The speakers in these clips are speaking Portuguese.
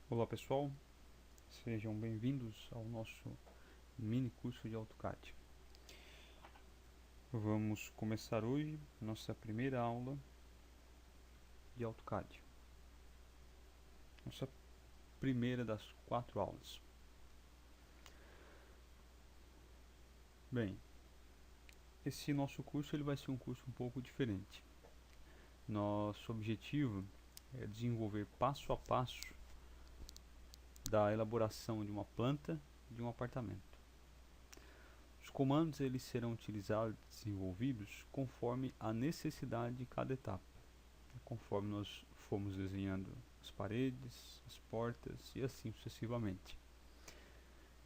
Olá pessoal, sejam bem-vindos ao nosso mini curso de AutoCAD. Vamos começar hoje nossa primeira aula de AutoCAD, nossa primeira das 4 aulas. Bem, esse nosso curso ele vai ser um curso um pouco diferente. Nosso objetivo é desenvolver passo a passo da elaboração de uma planta de um apartamento. Os comandos eles serão utilizados e desenvolvidos conforme a necessidade de cada etapa, conforme nós formos desenhando as paredes, as portas e assim sucessivamente.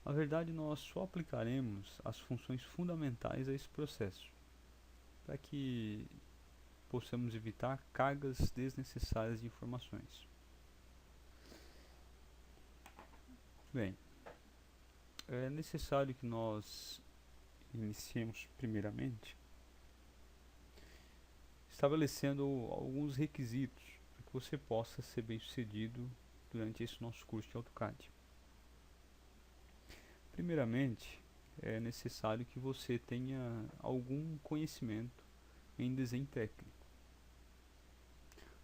Na verdade, nós só aplicaremos as funções fundamentais a esse processo, para que possamos evitar cargas desnecessárias de informações. Bem, é necessário que nós iniciemos primeiramente estabelecendo alguns requisitos para que você possa ser bem sucedido durante esse nosso curso de AutoCAD. Primeiramente, é necessário que você tenha algum conhecimento em desenho técnico.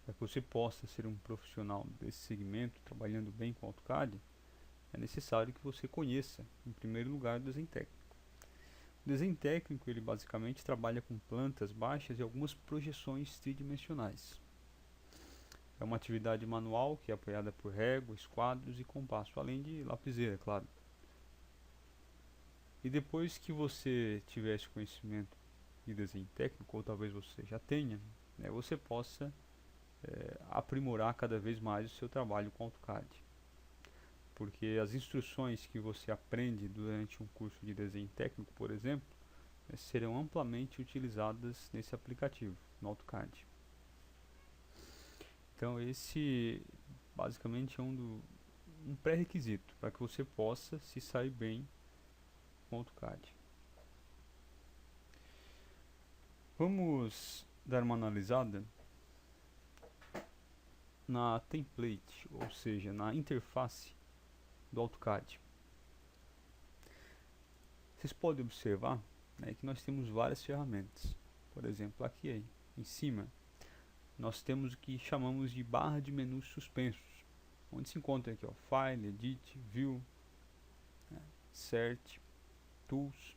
Para que você possa ser um profissional desse segmento, trabalhando bem com AutoCAD, é necessário que você conheça, em primeiro lugar, o desenho técnico. O desenho técnico, ele basicamente trabalha com plantas baixas e algumas projeções tridimensionais. É uma atividade manual que é apoiada por régua, esquadros e compasso, além de lapiseira, claro. E depois que você tiver esse conhecimento de desenho técnico, ou talvez você já tenha, né, você possa aprimorar cada vez mais o seu trabalho com AutoCAD. Porque as instruções que você aprende durante um curso de desenho técnico, por exemplo, serão amplamente utilizadas nesse aplicativo, no AutoCAD. Então esse basicamente é um pré-requisito para que você possa se sair bem com AutoCAD. Vamos dar uma analisada na template, ou seja, na interface do AutoCAD. Vocês podem observar, né, que nós temos várias ferramentas. Por exemplo, aqui aí, em cima, nós temos o que chamamos de barra de menus suspensos, onde se encontra aqui, ó, File, Edit, View, né, Insert, Tools.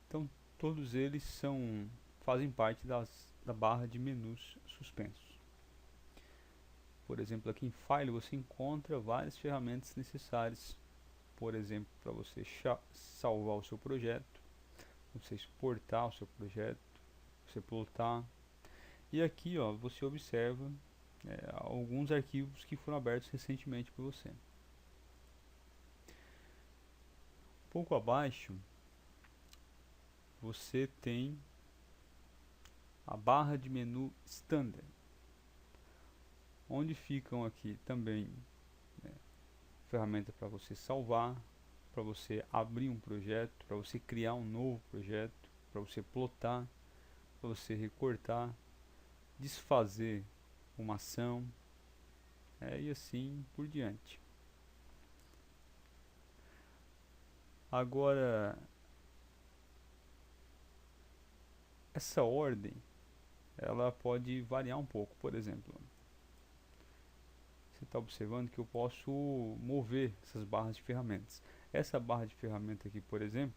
Então, todos eles fazem parte da barra de menus suspensos. Por exemplo, aqui em File você encontra várias ferramentas necessárias, por exemplo, para você salvar o seu projeto, você exportar o seu projeto, você plotar. E aqui, ó, você observa alguns arquivos que foram abertos recentemente por você. Um pouco abaixo, você tem a barra de menu Standard, onde ficam aqui também ferramenta para você salvar, para você abrir um projeto, para você criar um novo projeto, para você plotar, para você recortar, desfazer uma ação, e assim por diante. Agora, essa ordem ela pode variar um pouco. Por exemplo, você está observando que eu posso mover essas barras de ferramentas. Essa barra de ferramenta aqui, por exemplo,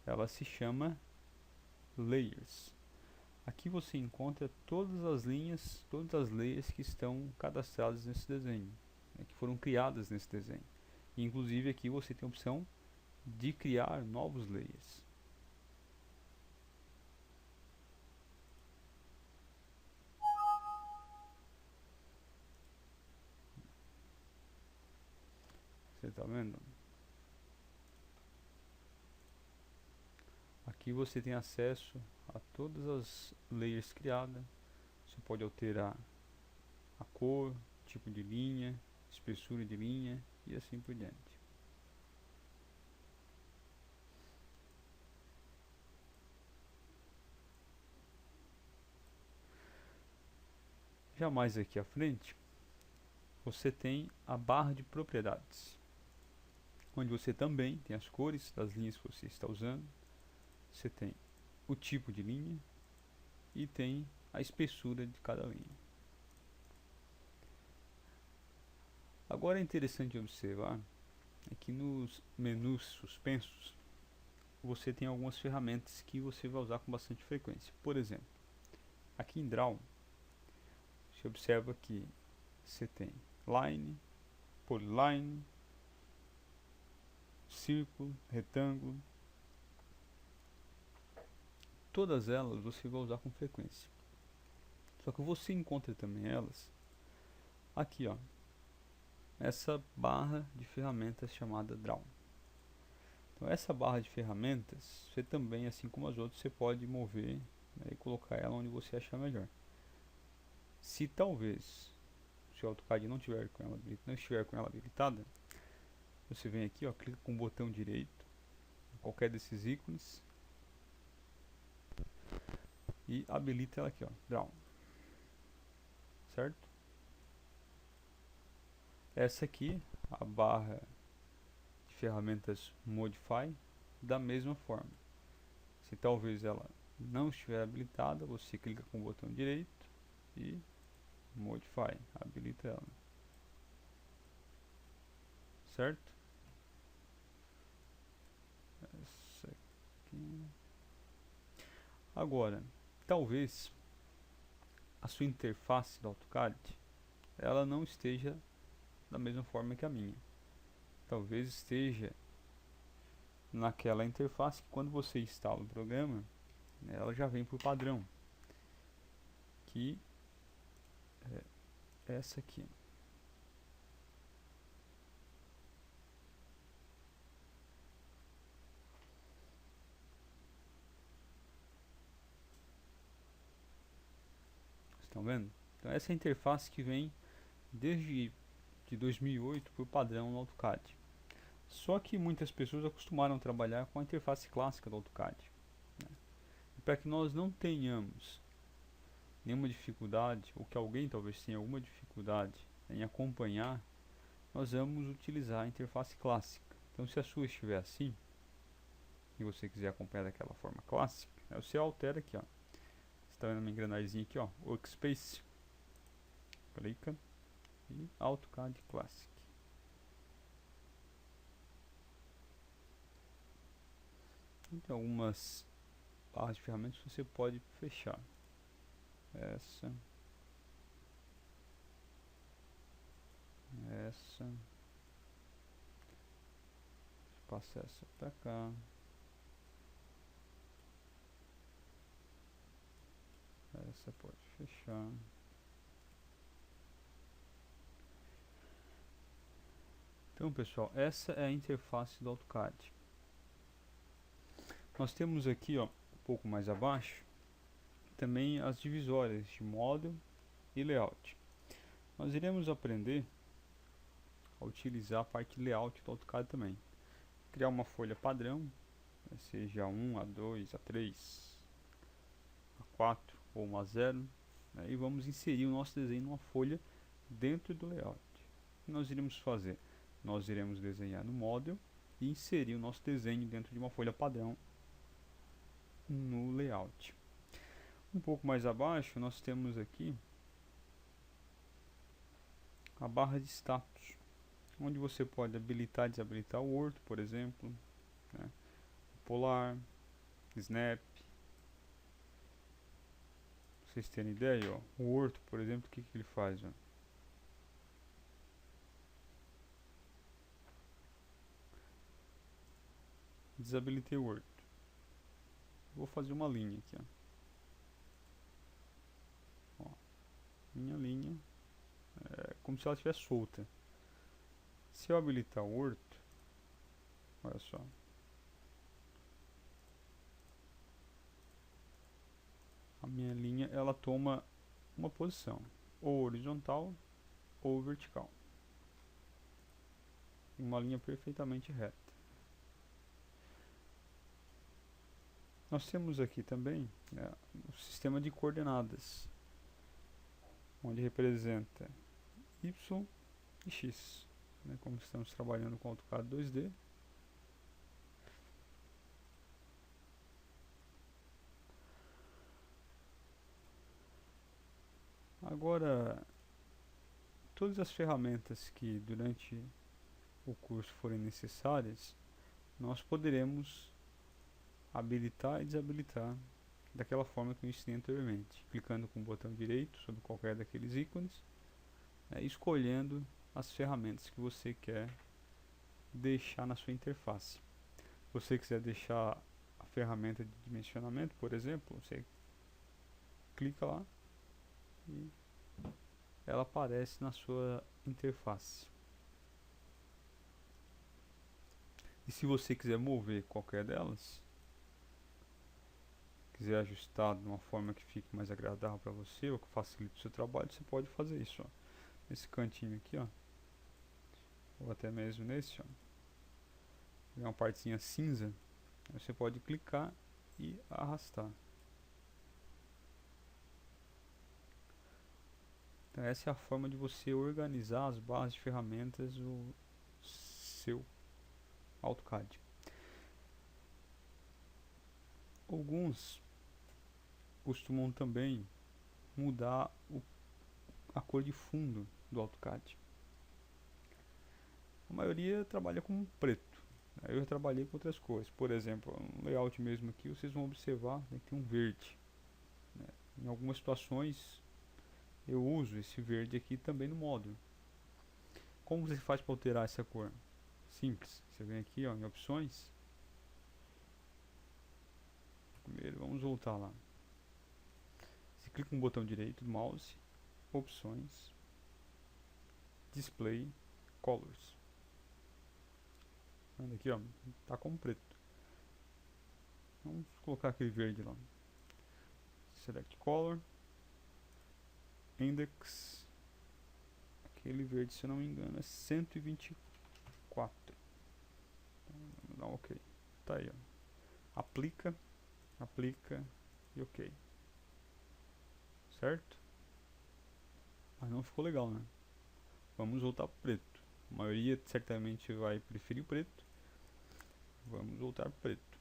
ela se chama Layers. Aqui você encontra todas as linhas, todas as layers que estão cadastradas nesse desenho, né, que foram criadas nesse desenho. E, inclusive aqui você tem a opção de criar novos layers. Você está vendo? Aqui você tem acesso a todas as layers criadas. Você pode alterar a cor, tipo de linha, espessura de linha e assim por diante. Já mais aqui à frente, você tem a barra de propriedades, onde você também tem as cores das linhas que você está usando, você tem o tipo de linha e tem a espessura de cada linha. Agora é interessante observar é que nos menus suspensos você tem algumas ferramentas que você vai usar com bastante frequência. Por exemplo, aqui em Draw, você observa que você tem Line, Polyline, Círculo, Retângulo. Todas elas você vai usar com frequência. Só que você encontra também elas aqui, ó, essa barra de ferramentas chamada Draw. Então essa barra de ferramentas, você também, assim como as outras, você pode mover, né, e colocar ela onde você achar melhor. Se talvez o seu AutoCAD não estiver com ela habilitada, você vem aqui, ó, clica com o botão direito em qualquer desses ícones e habilita ela aqui, ó, Draw. Certo? Essa aqui, a barra de ferramentas Modify, da mesma forma. Se talvez ela não estiver habilitada, você clica com o botão direito e Modify, habilita ela. Certo? Essa aqui. Agora, talvez a sua interface do AutoCAD ela não esteja da mesma forma que a minha. Talvez esteja naquela interface que quando você instala o programa, ela já vem por padrão, que é essa aqui. Estão vendo? Então essa é a interface que vem desde de 2008 por padrão no AutoCAD. Só que muitas pessoas acostumaram a trabalhar com a interface clássica do AutoCAD, né? Para que nós não tenhamos nenhuma dificuldade, ou que alguém talvez tenha alguma dificuldade em acompanhar, nós vamos utilizar a interface clássica. Então se a sua estiver assim, e você quiser acompanhar daquela forma clássica, você altera aqui, ó. Você está vendo uma engrenagemzinha aqui, ó, Workspace, clica e AutoCAD Classic. Então, algumas barras de ferramentas você pode fechar. Essa, passa essa pra cá, essa pode fechar. Então, pessoal, essa é a interface do AutoCAD. Nós temos aqui, ó, um pouco mais abaixo, também as divisórias de Model e Layout. Nós iremos aprender a utilizar a parte Layout do AutoCAD também. Criar uma folha padrão, seja A1, A2, A3, A4 ou uma A0, né, e vamos inserir o nosso desenho numa folha dentro do Layout. O que nós iremos fazer? Nós iremos desenhar no Model e inserir o nosso desenho dentro de uma folha padrão no Layout. Um pouco mais abaixo nós temos aqui a barra de status, onde você pode habilitar e desabilitar o Ortho, por exemplo, né, Polar, Snap. Pra vocês terem ideia, ó, o Ortho, por exemplo, o que ele faz? Ó? Desabilitei o Ortho. Vou fazer uma linha aqui, ó. Minha linha é como se ela estivesse solta. Se eu habilitar o Ortho, olha só, a minha linha ela toma uma posição, ou horizontal ou vertical, uma linha perfeitamente reta. Nós temos aqui também, né, o sistema de coordenadas, onde representa y, e X, né, como estamos trabalhando com AutoCAD 2D. Agora, todas as ferramentas que durante o curso forem necessárias, nós poderemos habilitar e desabilitar daquela forma que eu ensinei anteriormente, clicando com o botão direito sobre qualquer daqueles ícones, né, escolhendo as ferramentas que você quer deixar na sua interface. Se você quiser deixar a ferramenta de dimensionamento, por exemplo, você clica lá e ela aparece na sua interface. E se você quiser mover qualquer delas, quiser ajustar de uma forma que fique mais agradável para você ou que facilite o seu trabalho, você pode fazer isso, ó. Nesse cantinho aqui, ó, ou até mesmo nesse, ó, é uma partezinha cinza, você pode clicar e arrastar. Então essa é a forma de você organizar as barras de ferramentas do seu AutoCAD. Alguns costumam também mudar a cor de fundo do AutoCAD. A maioria trabalha com preto. Eu já trabalhei com outras cores. Por exemplo, no layout mesmo aqui, vocês vão observar, né, que tem um verde, né? Em algumas situações eu uso esse verde aqui também no módulo. Como você faz para alterar essa cor? Simples. Você vem aqui, ó, em opções. Primeiro, vamos voltar lá. Você clica no botão direito do mouse, opções, display, colors. Vendo aqui, ó, tá com preto. Vamos colocar aquele verde lá. Select color, index, aquele verde, se eu não me engano, é 124. Vamos dar um OK. Tá aí, ó. Aplica e OK. Certo? Mas não ficou legal, né? Vamos voltar para preto. A maioria certamente vai preferir o preto. Vamos voltar para preto.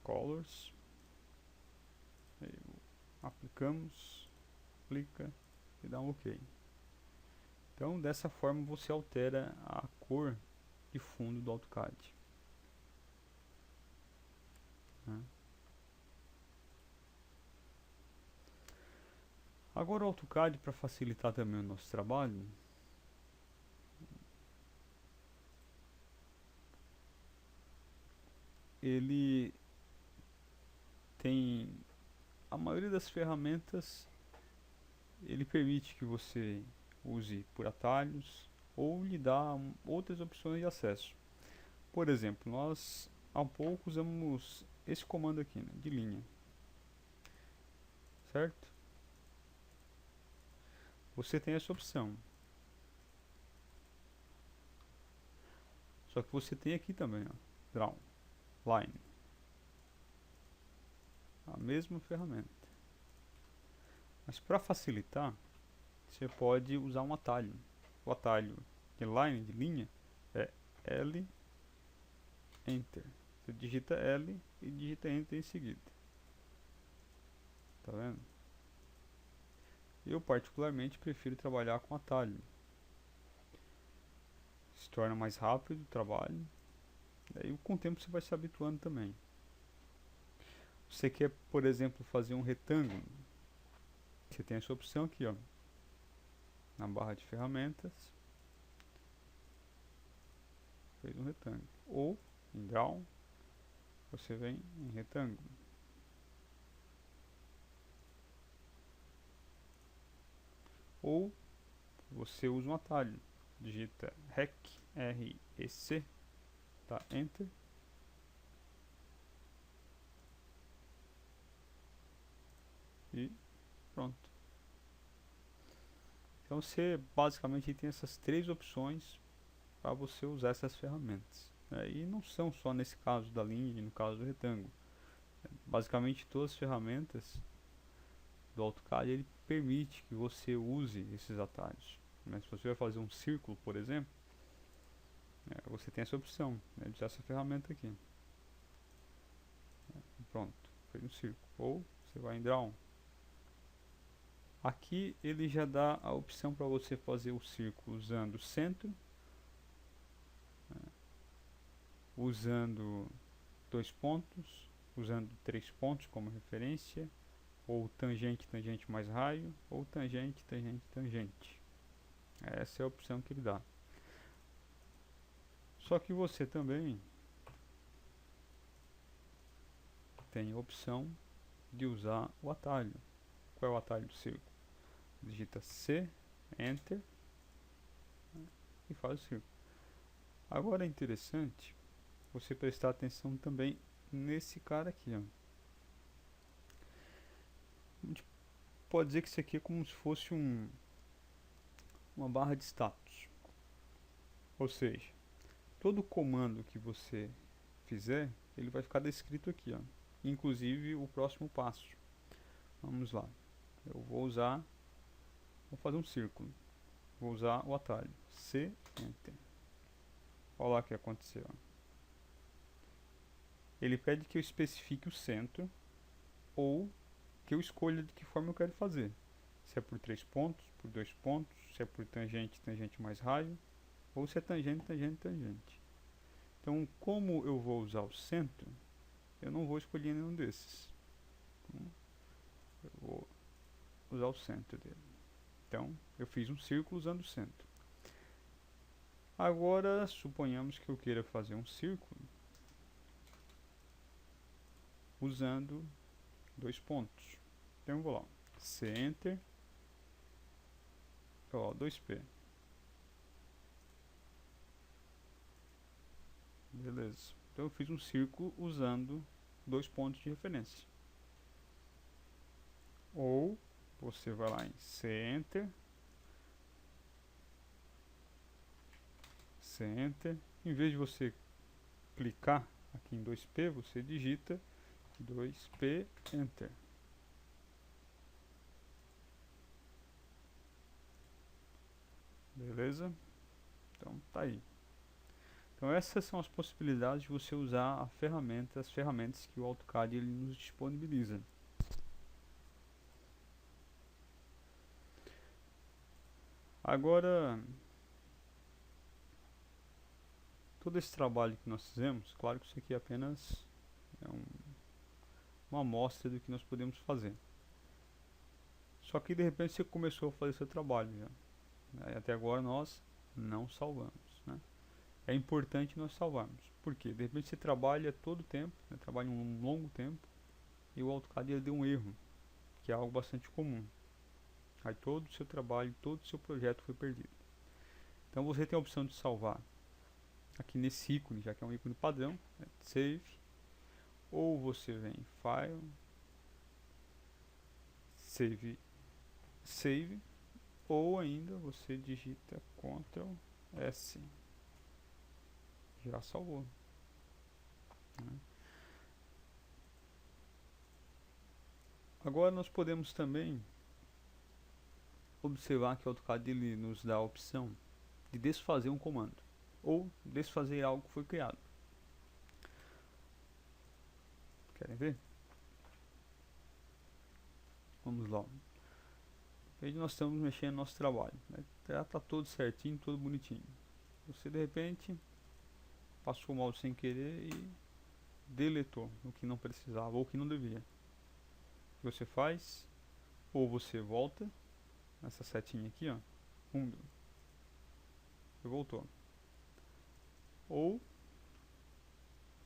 Colors. Aí, aplicamos, aplica e dá um OK. Então dessa forma você altera a cor de fundo do AutoCAD, né? Agora o AutoCAD, para facilitar também o nosso trabalho, ele tem a maioria das ferramentas, ele permite que você use por atalhos ou lhe dá outras opções de acesso. Por exemplo, nós há pouco usamos esse comando aqui, né, de linha, certo? Você tem essa opção, só que você tem aqui também, ó, draw, line, a mesma ferramenta. Mas para facilitar, você pode usar um atalho. O atalho de line, de linha, é L, Enter. Você digita L e digita Enter em seguida. Tá vendo? Eu particularmente prefiro trabalhar com atalho. Se torna mais rápido o trabalho. Daí com o tempo você vai se habituando também. Você quer, por exemplo, fazer um retângulo. Você tem essa opção aqui, ó, na barra de ferramentas. Fez um retângulo. Ou em draw, você vem em retângulo. Ou você usa um atalho, digita REC, R-E-C, tá, Enter, e pronto. Então você basicamente tem essas três opções para você usar essas ferramentas, né? E não são só nesse caso da linha e no caso do retângulo. Basicamente todas as ferramentas do AutoCAD ele permite que você use esses atalhos. Mas se você vai fazer um círculo, por exemplo, você tem essa opção, né, de usar essa ferramenta aqui. Pronto, fez um círculo. Ou você vai em Draw. Aqui ele já dá a opção para você fazer o círculo usando o centro, né, usando 2 pontos, usando 3 pontos como referência, ou tangente, tangente mais raio, ou tangente, tangente, tangente. Essa é a opção que ele dá. Só que você também tem a opção de usar o atalho. Qual é o atalho do círculo? Digita C, Enter, e faz o círculo. Agora é interessante você prestar atenção também nesse cara aqui, ó. A gente pode dizer que isso aqui é como se fosse uma barra de status. Ou seja, todo comando que você fizer, ele vai ficar descrito aqui, ó. Inclusive o próximo passo. Vamos lá. Eu vou fazer um círculo. Vou usar o atalho C, Enter. Olha lá o que aconteceu. Ele pede que eu especifique o centro ou que eu escolha de que forma eu quero fazer. Se é por 3 pontos, por 2 pontos, se é por tangente, tangente mais raio, ou se é tangente, tangente, tangente. Então, como eu vou usar o centro, eu não vou escolher nenhum desses. Eu vou usar o centro dele. Então, eu fiz um círculo usando o centro. Agora, suponhamos que eu queira fazer um círculo usando 2 pontos. Então, eu vou lá, C, Enter, ó, 2P. Beleza. Então, eu fiz um círculo usando 2 pontos de referência. Ou, você vai lá em C, Enter, C, Enter. Em vez de você clicar aqui em 2P, você digita 2P, Enter. Beleza? Então, tá aí. Então, essas são as possibilidades de você usar as ferramentas que o AutoCAD ele nos disponibiliza. Agora, todo esse trabalho que nós fizemos, claro que isso aqui é apenas uma amostra do que nós podemos fazer. Só que de repente você começou a fazer seu trabalho já. Até agora nós não salvamos, né? É importante nós salvarmos. Por quê? De repente você trabalha todo o tempo, né? Trabalha um longo tempo, e o AutoCAD ele deu um erro, que é algo bastante comum. Aí todo o seu trabalho, todo o seu projeto foi perdido. Então você tem a opção de salvar aqui nesse ícone, já que é um ícone padrão, né? Save, ou você vem em File, Save, ou ainda você digita Ctrl S. Já salvou, né? Agora nós podemos também observar que o AutoCAD ele nos dá a opção de desfazer um comando ou desfazer algo que foi criado. Querem ver? Vamos lá. Veja, nós estamos mexendo no nosso trabalho, né? Já está todo certinho, todo bonitinho. Você de repente passou o mouse sem querer e deletou o que não precisava ou o que não devia. O que você faz? Ou você volta nessa setinha aqui, ó, undo, você voltou. Ou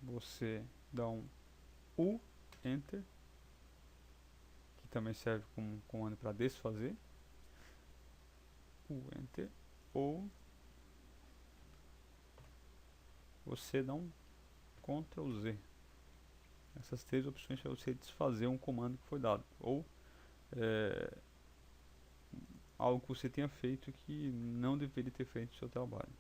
você dá um U, Enter, que também serve como comando para desfazer. U, Enter. Ou você dá um Ctrl Z. Essas 3 opções para você desfazer um comando que foi dado. Ou algo que você tenha feito que não deveria ter feito no seu trabalho.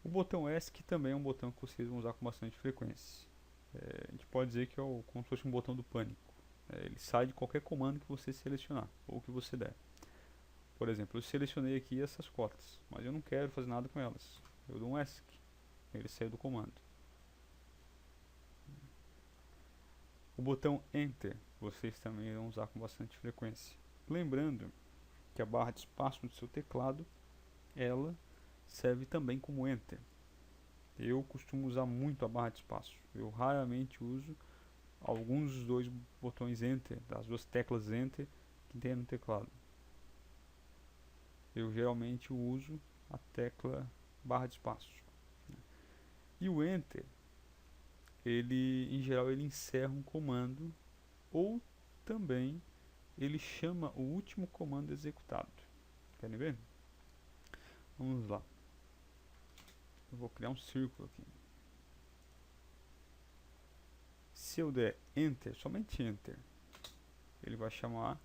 O botão ESC também é um botão que vocês vão usar com bastante frequência. A gente pode dizer que é como se fosse um botão do pânico. Ele sai de qualquer comando que você selecionar ou que você der. Por exemplo, eu selecionei aqui essas cotas, mas eu não quero fazer nada com elas. Eu dou um ESC, ele saiu do comando. O botão Enter vocês também irão usar com bastante frequência. Lembrando que a barra de espaço do seu teclado, ela serve também como Enter. Eu costumo usar muito a barra de espaço. Eu raramente uso alguns dos dois botões Enter, das duas teclas Enter que tem no teclado. Eu geralmente uso a tecla barra de espaço. E o Enter, ele em geral ele encerra um comando ou também ele chama o último comando executado. Querem ver? Vamos lá. Eu vou criar um círculo aqui. Se eu der Enter, somente Enter, ele vai chamar,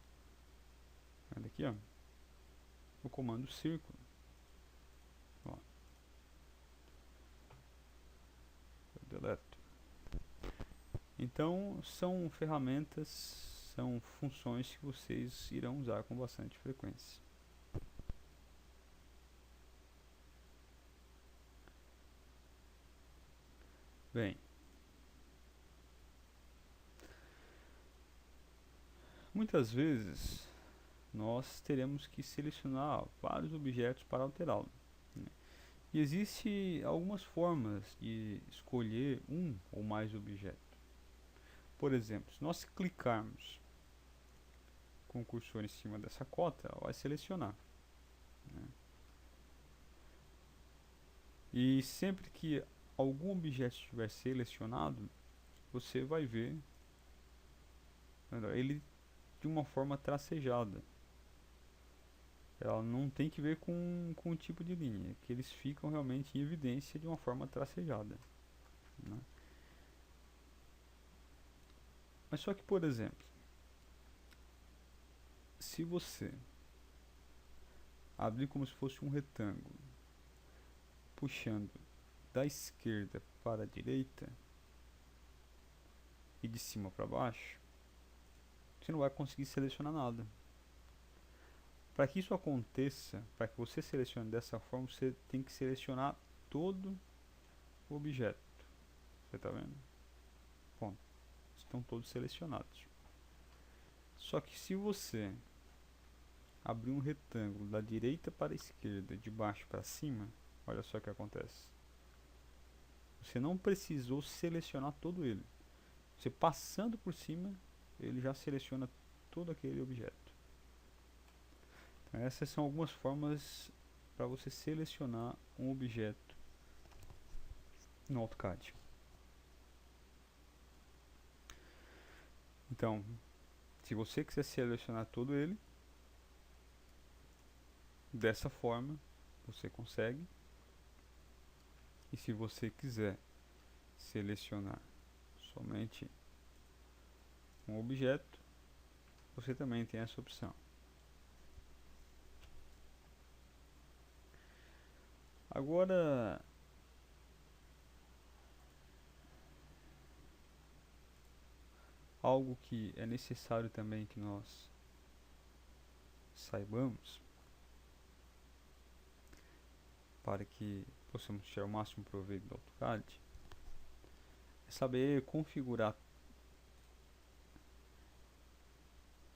olha aqui, ó, o comando círculo. Ó. Eu deleto. Então, são ferramentas, são funções que vocês irão usar com bastante frequência. Bem, muitas vezes nós teremos que selecionar vários objetos para alterá-lo, né? E existe algumas formas de escolher um ou mais objetos. Por exemplo, se nós clicarmos com o cursor em cima dessa cota, ela vai selecionar, né? E sempre que algum objeto estiver selecionado, você vai ver ele de uma forma tracejada. Ela não tem que ver com o tipo de linha, que eles ficam realmente em evidência de uma forma tracejada, né? Mas só que, por exemplo, se você abrir como se fosse um retângulo, puxando da esquerda para a direita e de cima para baixo, você não vai conseguir selecionar nada. Para que isso aconteça, para que você selecione dessa forma, você tem que selecionar todo o objeto. Você está vendo? Bom, estão todos selecionados. Só que se você abrir um retângulo da direita para a esquerda, de baixo para cima, olha só o que acontece. Você não precisou selecionar todo ele. Você passando por cima, ele já seleciona todo aquele objeto. Então, essas são algumas formas para você selecionar um objeto no AutoCAD. Então, se você quiser selecionar todo ele, dessa forma você consegue. E se você quiser selecionar somente um objeto, você também tem essa opção. Agora, algo que é necessário também que nós saibamos para que possamos tirar o máximo proveito do AutoCAD é saber configurar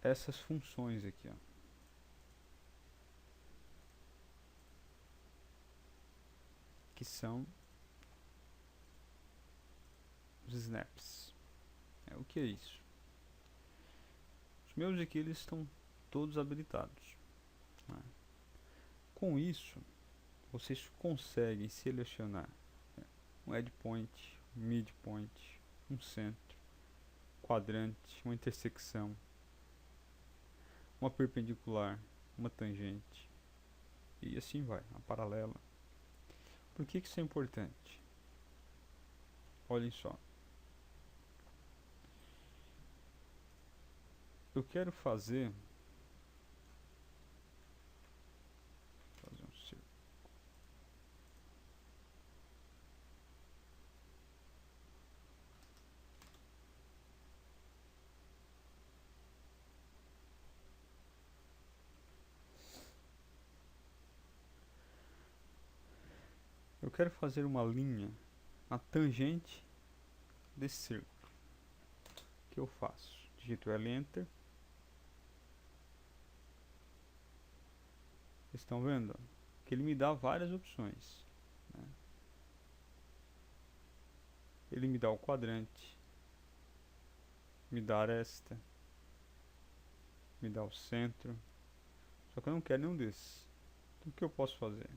essas funções aqui, ó, que são os snaps. O que é isso? Os meus aqui eles estão todos habilitados, né? Com isso, vocês conseguem selecionar, né, um endpoint, um midpoint, um centro, quadrante, uma intersecção, uma perpendicular, uma tangente e assim vai, a paralela. Por que isso é importante? Olhem só. Eu quero fazer um círculo. eu quero fazer uma linha na tangente desse círculo. O que eu faço? Digito L Enter. Vocês estão vendo? Que ele me dá várias opções, né? Ele me dá o quadrante, me dá a aresta, me dá o centro. Só que eu não quero nenhum desses. Então o que eu posso fazer?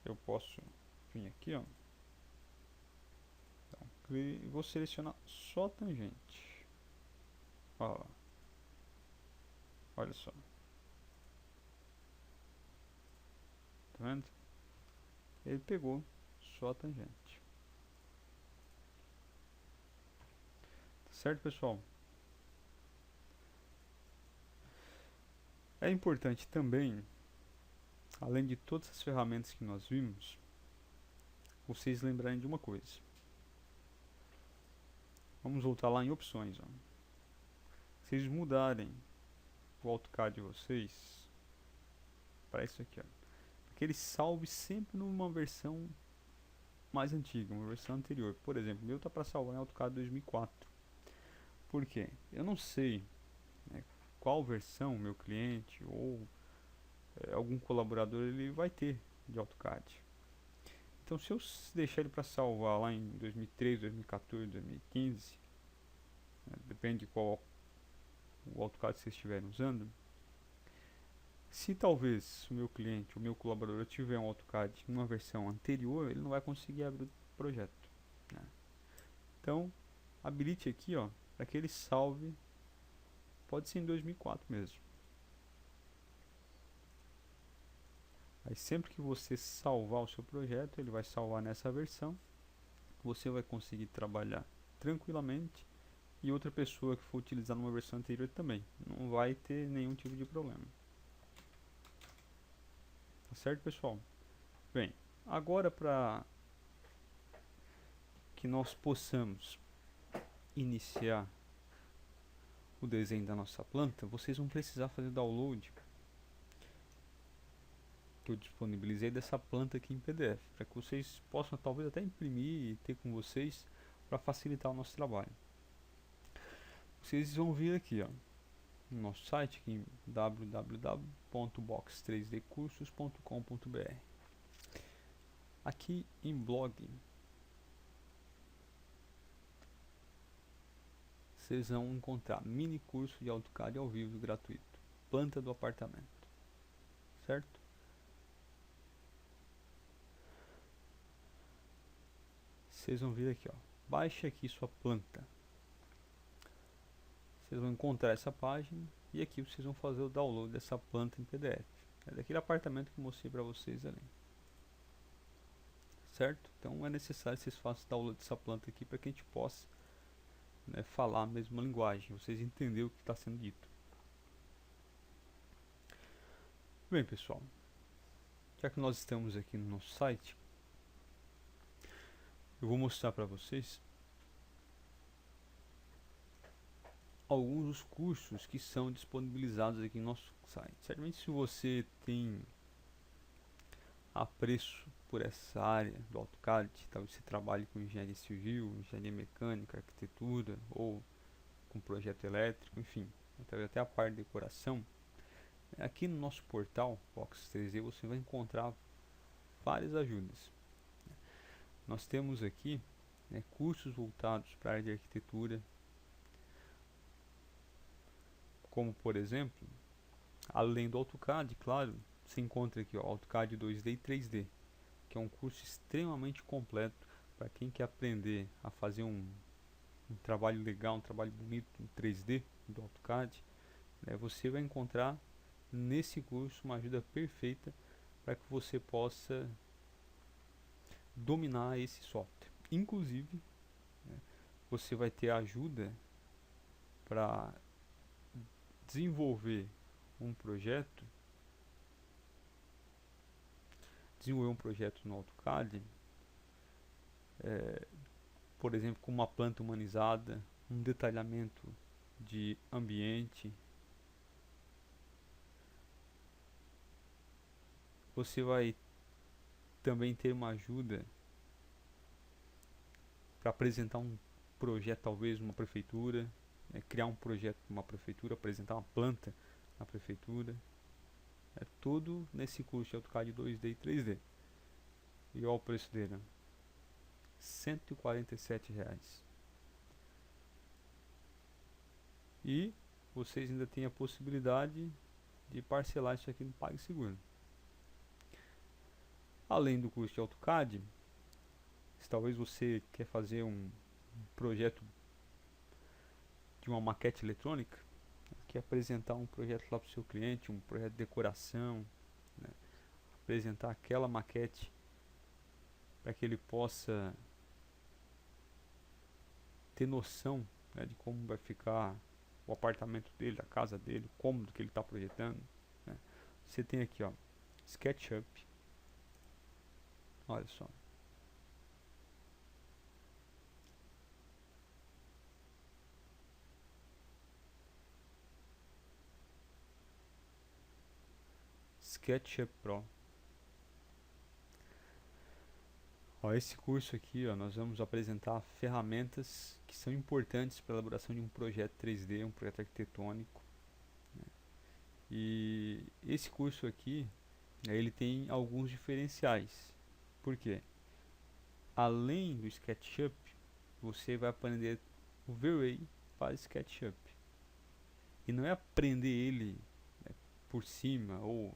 Eu posso vir aqui, ó. Então, e vou selecionar só a tangente. Olha lá. Olha só. Tá vendo? Ele pegou só a tangente. Tá certo, pessoal? É importante também, além de todas as ferramentas que nós vimos, vocês lembrarem de uma coisa. Vamos voltar lá em opções, ó. Vocês mudarem o AutoCAD de vocês para isso aqui, ó. Que ele salve sempre numa versão mais antiga, uma versão anterior. Por exemplo, o meu tá para salvar em AutoCAD 2004. Por quê? Eu não sei, né, qual versão meu cliente ou algum colaborador ele vai ter de AutoCAD. Então, se eu deixar ele para salvar lá em 2013, 2014, 2015, né, depende de qual o AutoCAD vocês estiverem usando. Se talvez o meu cliente, o meu colaborador tiver um AutoCAD em uma versão anterior, ele não vai conseguir abrir o projeto, né? Então, habilite aqui, ó, para que ele salve, pode ser em 2004 mesmo. Aí sempre que você salvar o seu projeto, ele vai salvar nessa versão. Você vai conseguir trabalhar tranquilamente e outra pessoa que for utilizar numa versão anterior também. Não vai ter nenhum tipo de problema. Tá certo, pessoal? Bem, agora para que nós possamos iniciar o desenho da nossa planta, vocês vão precisar fazer download que eu disponibilizei dessa planta aqui em PDF, para que vocês possam talvez até imprimir e ter com vocês para facilitar o nosso trabalho. Vocês vão vir aqui, ó, no nosso site aqui em www.box3dcursos.com.br. Aqui em blog vocês vão encontrar mini curso de AutoCAD ao vivo gratuito, planta do apartamento, certo? Vocês vão vir aqui, ó, baixe aqui sua planta. Vocês vão encontrar essa página e aqui vocês vão fazer o download dessa planta em PDF. É daquele apartamento que eu mostrei para vocês ali, certo? Então é necessário que vocês façam o download dessa planta aqui para que a gente possa, né, falar a mesma linguagem, vocês entenderem o que está sendo dito. Bem, pessoal, já que nós estamos aqui no nosso site, eu vou mostrar para vocês alguns dos cursos que são disponibilizados aqui no nosso site. Certamente, se você tem apreço por essa área do AutoCAD, talvez você trabalhe com engenharia civil, engenharia mecânica, arquitetura ou com projeto elétrico, enfim, talvez até a parte de decoração. Aqui no nosso portal Box 3D você vai encontrar várias ajudas. Nós temos aqui, né, cursos voltados para a área de arquitetura, como por exemplo, além do AutoCAD, claro, você encontra aqui, ó, AutoCAD 2D e 3D, que é um curso extremamente completo para quem quer aprender a fazer um trabalho legal, um trabalho bonito em 3D do AutoCAD, né? Você vai encontrar nesse curso uma ajuda perfeita para que você possa dominar esse software. Inclusive, né, você vai ter ajuda para desenvolver um projeto no AutoCAD, por exemplo, com uma planta humanizada, um detalhamento de ambiente. Você vai também ter uma ajuda para apresentar um projeto, talvez uma prefeitura, né, criar um projeto para uma prefeitura, apresentar uma planta na prefeitura. É tudo nesse curso de AutoCAD 2D e 3D. E olha o preço dele, R$ 147. E vocês ainda têm a possibilidade de parcelar isso aqui no PagSeguro. Além do curso de AutoCAD, se talvez você quer fazer um projeto de uma maquete eletrônica, quer apresentar um projeto lá para o seu cliente, um projeto de decoração, né, apresentar aquela maquete para que ele possa ter noção, né, de como vai ficar o apartamento dele, a casa dele, o cômodo que ele está projetando, né. Você tem aqui, ó, SketchUp. Olha só. SketchUp Pro. Ó, esse curso aqui, ó, nós vamos apresentar ferramentas que são importantes para a elaboração de um projeto 3D, um projeto arquitetônico, né? E esse curso aqui, né, ele tem alguns diferenciais. Por quê? Além do SketchUp, você vai aprender o V-Ray para SketchUp. E não é aprender ele, né, por cima ou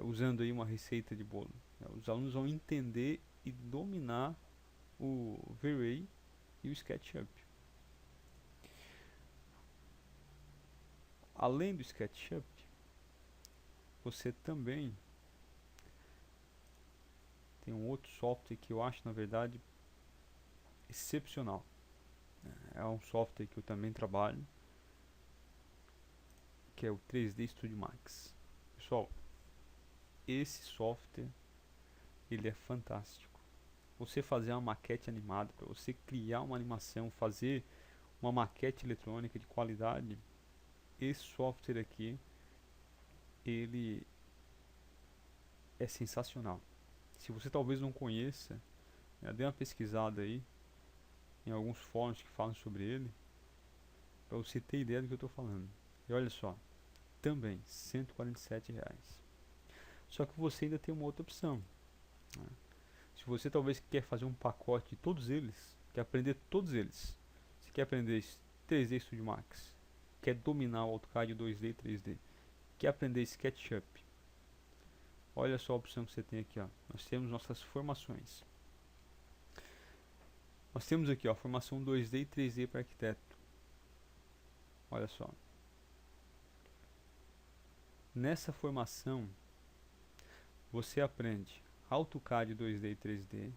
usando aí uma receita de bolo. Os alunos vão entender e dominar o V-Ray e o SketchUp. Além do SketchUp, você também tem um outro software que eu acho, na verdade, excepcional. É um software que eu também trabalho, que é o 3D Studio Max. Pessoal, esse software, ele é fantástico. Você fazer uma maquete animada, para você criar uma animação, fazer uma maquete eletrônica de qualidade, esse software aqui, ele é sensacional. Se você talvez não conheça, dê uma pesquisada aí em alguns fóruns que falam sobre ele, para você ter ideia do que eu estou falando. E olha só, também R$ 147. Só que você ainda tem uma outra opção, né? Se você talvez quer fazer um pacote de todos eles, quer aprender todos eles, você quer aprender 3D Studio Max, quer dominar o AutoCAD 2D e 3D, quer aprender SketchUp, olha só a opção que você tem aqui, ó. Nós temos nossas formações. Nós temos aqui, ó, formação 2D e 3D para arquiteto. Olha só. Nessa formação, você aprende AutoCAD 2D e 3D.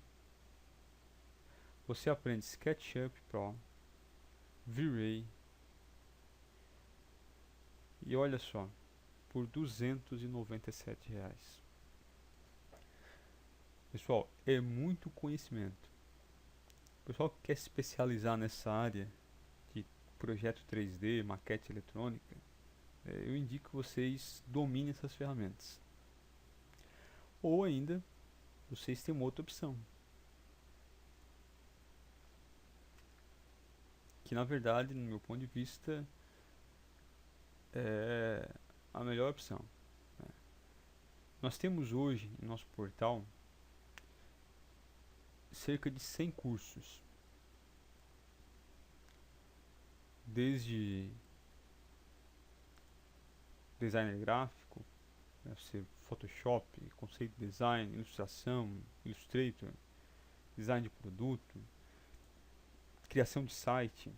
Você aprende SketchUp Pro, V-Ray. E olha só, por R$ 297. Pessoal, é muito conhecimento. O pessoal que quer se especializar nessa área de projeto 3D, maquete eletrônica, eu indico que vocês dominem essas ferramentas. Ou ainda, vocês têm uma outra opção, que na verdade, no meu ponto de vista, é a melhor opção, né? Nós temos hoje em nosso portal cerca de 100 cursos, desde designer gráfico, deve ser Photoshop, conceito design, ilustração, Illustrator, design de produto, criação de site,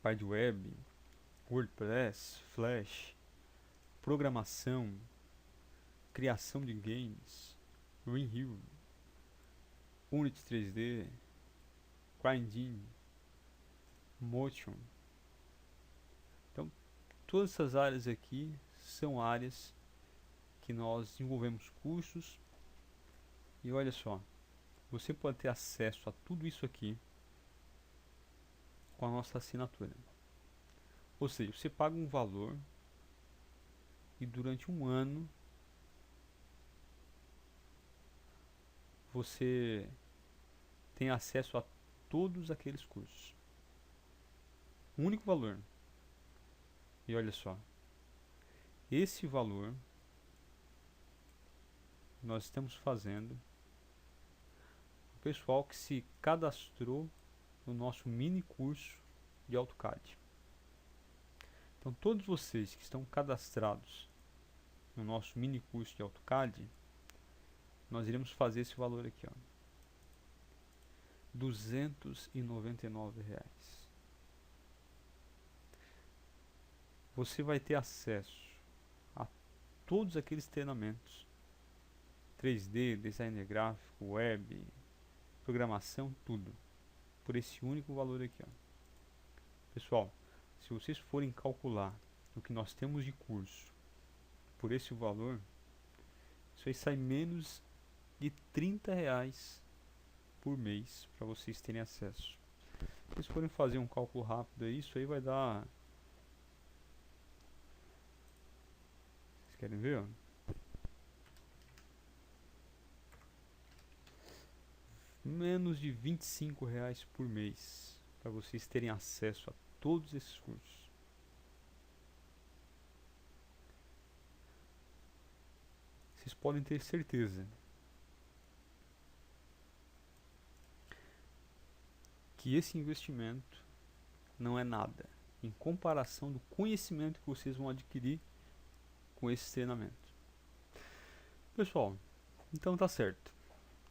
parte web, WordPress, Flash, programação, criação de games, Unreal, Unity 3D, CryEngine, Motion. Então, todas essas áreas aqui são áreas que nós desenvolvemos cursos. E olha só, você pode ter acesso a tudo isso aqui com a nossa assinatura. Ou seja, você paga um valor e durante um ano você tem acesso a todos aqueles cursos. Um único valor. E olha só, esse valor nós estamos fazendo o pessoal que se cadastrou no nosso mini curso de AutoCAD. Então todos vocês que estão cadastrados no nosso mini curso de AutoCAD, nós iremos fazer esse valor aqui, ó, R$ 299. Você vai ter acesso a todos aqueles treinamentos 3D, design gráfico, web, programação, tudo por esse único valor aqui, ó. Pessoal, se vocês forem calcular o que nós temos de curso por esse valor, isso aí sai menos de R$ 30 por mês para vocês terem acesso. Se vocês forem fazer um cálculo rápido aí, isso aí vai dar, vocês querem ver, ó? Menos de R$ 25 por mês para vocês terem acesso a todos esses cursos. Vocês podem ter certeza que esse investimento não é nada em comparação do conhecimento que vocês vão adquirir com esse treinamento. Pessoal, então tá certo.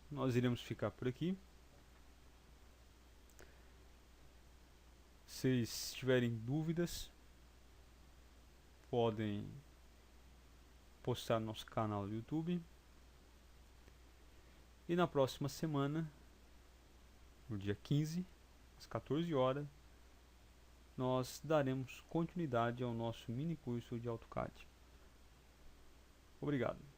Nós iremos ficar por aqui. Se tiverem dúvidas, podem postar no nosso canal do YouTube. E na próxima semana, no dia 15, às 14 horas, nós daremos continuidade ao nosso mini curso de AutoCAD. Obrigado.